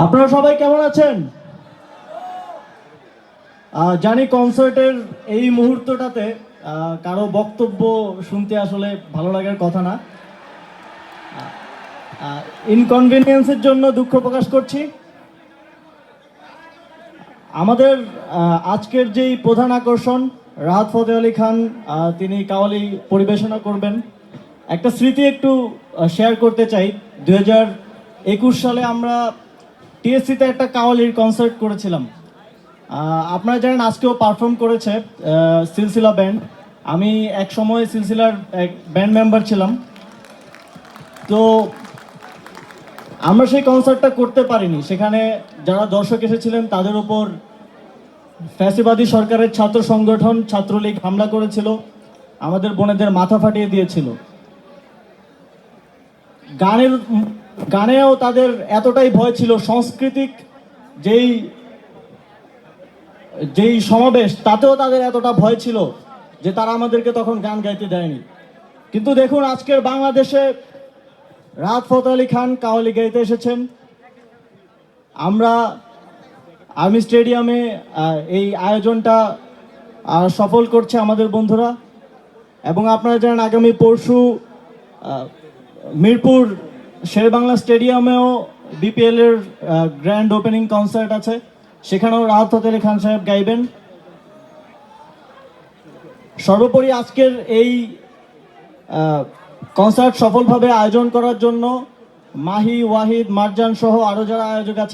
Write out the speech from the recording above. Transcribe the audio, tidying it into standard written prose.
আপনারা সবাই কেমন আছেন? জানি কনসার্টের এই মুহূর্তটাতে কারো বক্তব্য শুনতে আসলে ভালো লাগার কথা না। ইনকনভিনিয়েন্সের জন্য দুঃখ প্রকাশ করছি। আমাদের আজকের যেই প্রধান আকর্ষণ রাহাত ফতেহ আলী খান, তিনি কাওয়ালি পরিবেশনা করবেন। একটা স্মৃতি একটু শেয়ার করতে চাই। 2021 সালে আমরা টিএসসিতে একটা কাওয়ালির কনসার্ট করেছিলাম। আপনারা জানেন আজকেও পারফর্ম করেছে সিলসিলা ব্যান্ড। আমি এক সময় সিলসিলার এক ব্যান্ড মেম্বার ছিলাম। তো আমরা সেই কনসার্টটা করতে পারিনি। সেখানে যারা দর্শক এসেছিলেন তাদের উপর ফ্যাসিবাদী সরকারের ছাত্র সংগঠন ছাত্রলীগ হামলা করেছিল, আমাদের বোনেদের মাথা ফাটিয়ে দিয়েছিল। গানেও তাদের এতটাই ভয় ছিল, সাংস্কৃতিক যেই যেই সমাবেশ তাতেও তাদের এতটা ভয় ছিল যে তারা আমাদেরকে তখন গান গাইতে দেয়নি। কিন্তু দেখুন আজকের বাংলাদেশে রাহাত ফতেহ আলী খান কাওয়ালি গাইতে এসেছেন। আমরা আর্মি স্টেডিয়ামে এই আয়োজনটা সফল করছে আমাদের বন্ধুরা। এবং আপনারা জানেন আগামী পরশু মিরপুর শেরেবাংলা স্টেডিয়ামেও বিপিএল এর গ্র্যান্ড ওপেনিং কনসার্ট আছে, সেখানেও রাহাত ফতেহ আলী খান সাহেব গাইবেন। সর্বোপরি আজকের এই কনসার্ট সফলভাবে আয়োজন করার জন্য মাহি, ওয়াহিদ, মারজান সহ আরও যারা আয়োজক আছে